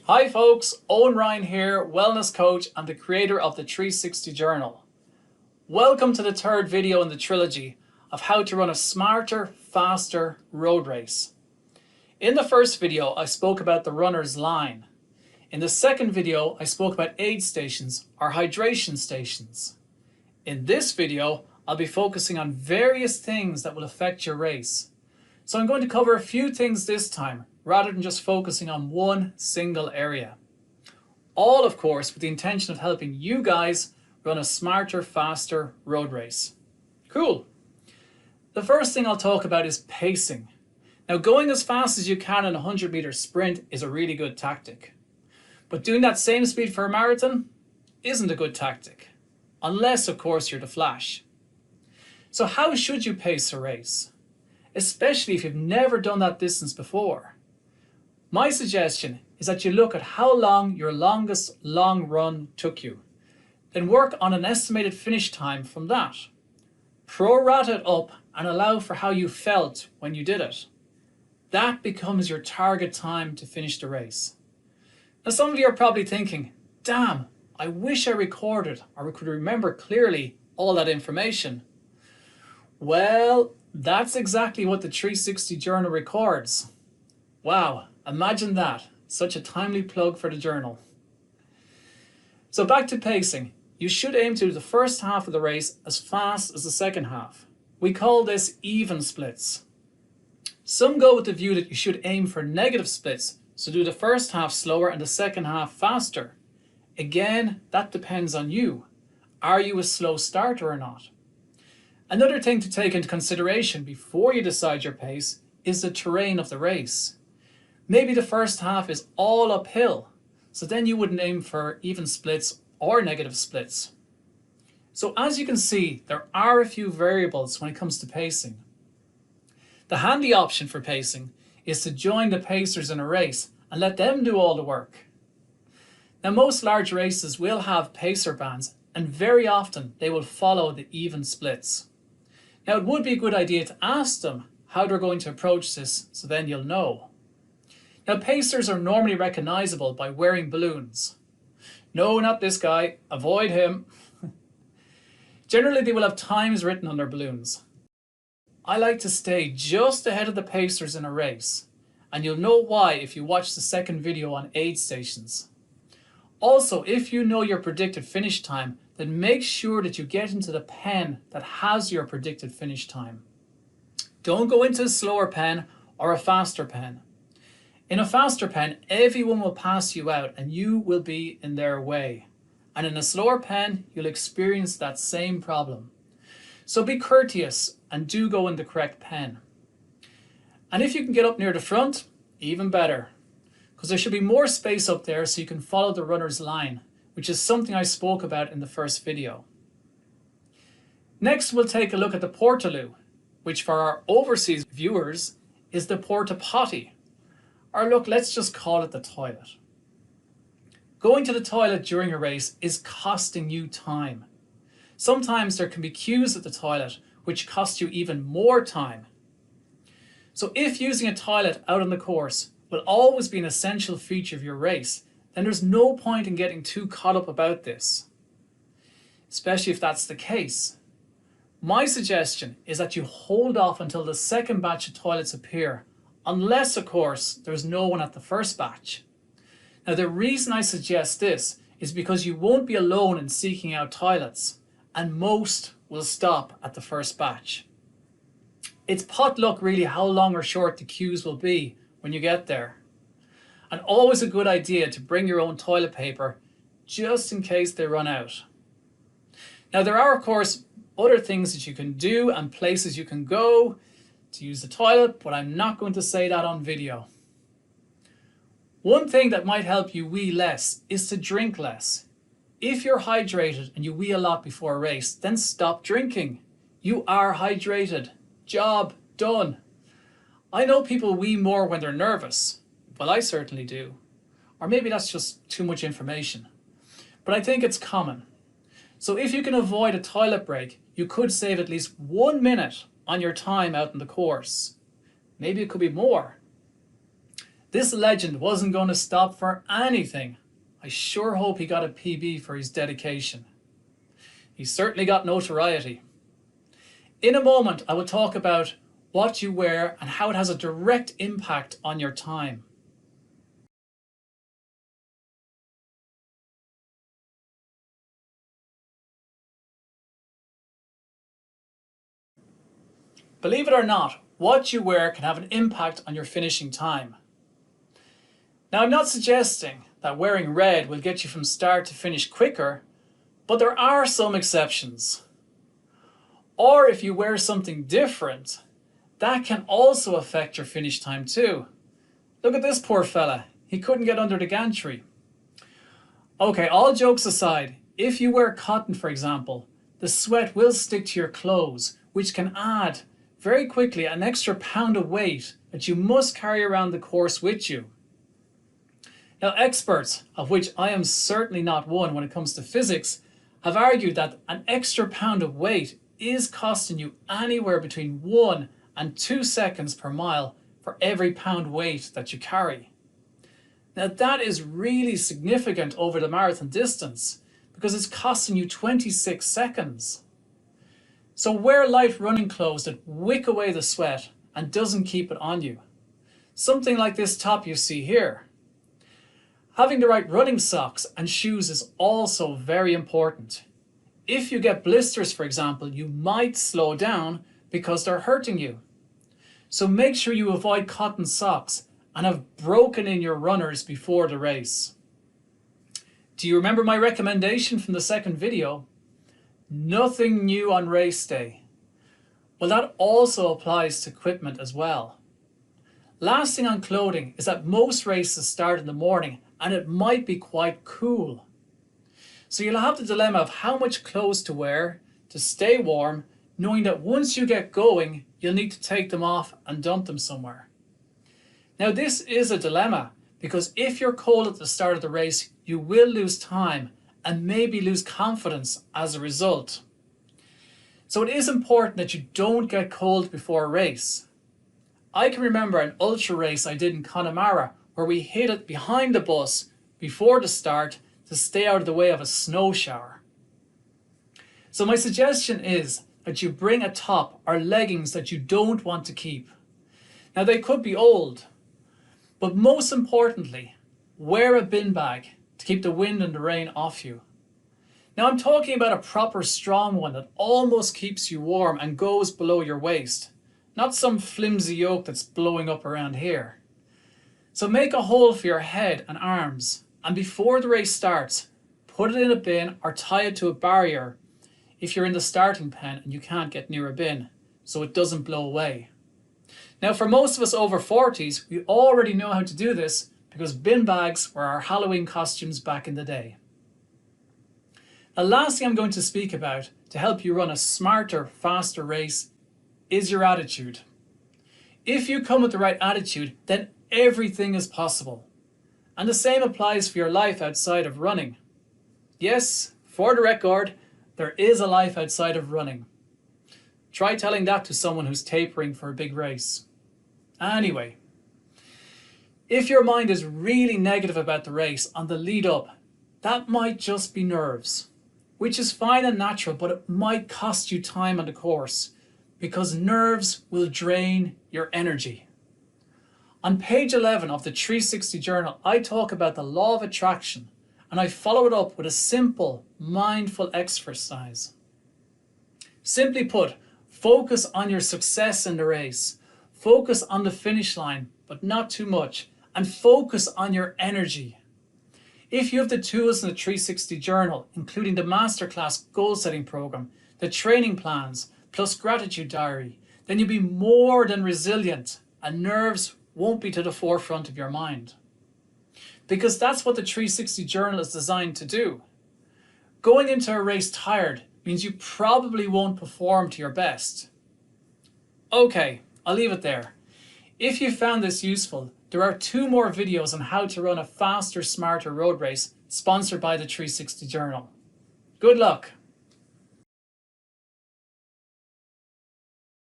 Hi folks, Owen Ryan here, wellness coach and the creator of the 360 Journal. Welcome to the third video in the trilogy of how to run a smarter, faster road race. In the first video, I spoke about the runner's line. In the second video, I spoke about aid stations or hydration stations. In this video, I'll be focusing on various things that will affect your race. So I'm going to cover a few things this time, rather than just focusing on one single area. All, of course, with the intention of helping you guys run a smarter, faster road race. Cool. The first thing I'll talk about is pacing. Now, going as fast as you can in a 100-meter sprint is a really good tactic. But doing that same speed for a marathon isn't a good tactic. Unless, of course, you're the Flash. So how should you pace a race? Especially if you've never done that distance before. My suggestion is that you look at how long your longest long run took you. Then work on an estimated finish time from that. Prorate it up and allow for how you felt when you did it. That becomes your target time to finish the race. Now some of you are probably thinking, damn, I wish I recorded or could remember clearly all that information. Well, that's exactly what the 360 Journal records. Wow. Imagine that, such a timely plug for the journal. So back to pacing. You should aim to do the first half of the race as fast as the second half. We call this even splits. Some go with the view that you should aim for negative splits, so do the first half slower and the second half faster. Again, that depends on you. Are you a slow starter or not? Another thing to take into consideration before you decide your pace is the terrain of the race. Maybe the first half is all uphill, so then you wouldn't aim for even splits or negative splits. So as you can see, there are a few variables when it comes to pacing. The handy option for pacing is to join the pacers in a race and let them do all the work. Now most large races will have pacer bands, and very often they will follow the even splits. Now it would be a good idea to ask them how they're going to approach this, so then you'll know. Now pacers are normally recognizable by wearing balloons. No, not this guy, avoid him. Generally they will have times written on their balloons. I like to stay just ahead of the pacers in a race, and you'll know why if you watch the second video on aid stations. Also, if you know your predicted finish time, then make sure that you get into the pen that has your predicted finish time. Don't go into a slower pen or a faster pen. In a faster pen, everyone will pass you out and you will be in their way. And in a slower pen, you'll experience that same problem. So be courteous and do go in the correct pen. And if you can get up near the front, even better. Because there should be more space up there so you can follow the runner's line, which is something I spoke about in the first video. Next, we'll take a look at the portaloo, which for our overseas viewers is the porta potty. Or look, let's just call it the toilet. Going to the toilet during a race is costing you time. Sometimes there can be queues at the toilet, which cost you even more time. So if using a toilet out on the course will always be an essential feature of your race, then there's no point in getting too caught up about this, especially if that's the case. My suggestion is that you hold off until the second batch of toilets appear, unless, of course, there's no one at the first batch. Now, the reason I suggest this is because you won't be alone in seeking out toilets, and most will stop at the first batch. It's pot luck really how long or short the queues will be when you get there. And always a good idea to bring your own toilet paper just in case they run out. Now, there are, of course, other things that you can do and places you can go to use the toilet, but I'm not going to say that on video. One thing that might help you wee less is to drink less. If you're hydrated and you wee a lot before a race, then stop drinking. You are hydrated. Job done. I know people wee more when they're nervous. Well, I certainly do. Or maybe that's just too much information. But I think it's common. So if you can avoid a toilet break, you could save at least 1 minute on your time out in the course. Maybe it could be more. This legend wasn't going to stop for anything. I sure hope he got a PB for his dedication. He certainly got notoriety. In a moment, I will talk about what you wear and how it has a direct impact on your time. Believe it or not, what you wear can have an impact on your finishing time. Now, I'm not suggesting that wearing red will get you from start to finish quicker, but there are some exceptions. Or if you wear something different, that can also affect your finish time too. Look at this poor fella. He couldn't get under the gantry. Okay, all jokes aside, if you wear cotton, for example, the sweat will stick to your clothes, which can add very quickly an extra pound of weight that you must carry around the course with you. Now, experts, of which I am certainly not one when it comes to physics, have argued that an extra pound of weight is costing you anywhere between 1 and 2 seconds per mile for every pound weight that you carry. Now, that is really significant over the marathon distance because it's costing you 26 seconds. So wear light running clothes that wick away the sweat and doesn't keep it on you. Something like this top you see here. Having the right running socks and shoes is also very important. If you get blisters, for example, you might slow down because they're hurting you. So make sure you avoid cotton socks and have broken in your runners before the race. Do you remember my recommendation from the second video? Nothing new on race day. Well, that also applies to equipment as well. Last thing on clothing is that most races start in the morning and it might be quite cool. So you'll have the dilemma of how much clothes to wear to stay warm, knowing that once you get going, you'll need to take them off and dump them somewhere. Now, this is a dilemma because if you're cold at the start of the race, you will lose time and maybe lose confidence as a result. So it is important that you don't get cold before a race. I can remember an ultra race I did in Connemara where we hid it behind the bus before the start to stay out of the way of a snow shower. So my suggestion is that you bring a top or leggings that you don't want to keep. Now, they could be old, but most importantly, wear a bin bag to keep the wind and the rain off you. Now, I'm talking about a proper strong one that almost keeps you warm and goes below your waist, not some flimsy yoke that's blowing up around here. So make a hole for your head and arms, and before the race starts, put it in a bin or tie it to a barrier if you're in the starting pen and you can't get near a bin, so it doesn't blow away. Now, for most of us over 40s, we already know how to do this because bin bags were our Halloween costumes back in the day. The last thing I'm going to speak about to help you run a smarter, faster race is your attitude. If you come with the right attitude, then everything is possible. And the same applies for your life outside of running. Yes, for the record, there is a life outside of running. Try telling that to someone who's tapering for a big race. Anyway, if your mind is really negative about the race on the lead up, that might just be nerves, which is fine and natural, but it might cost you time on the course because nerves will drain your energy. On page 11 of the 360 journal, I talk about the law of attraction, and I follow it up with a simple, mindful exercise. Simply put, focus on your success in the race. Focus on the finish line, but not too much, and focus on your energy. If you have the tools in the 360 journal, including the masterclass goal setting program, the training plans, plus gratitude diary, then you'll be more than resilient and nerves won't be to the forefront of your mind. Because that's what the 360 journal is designed to do. Going into a race tired means you probably won't perform to your best. Okay, I'll leave it there. If you found this useful, there are 2 more videos on how to run a faster, smarter road race sponsored by the 360 journal. Good luck.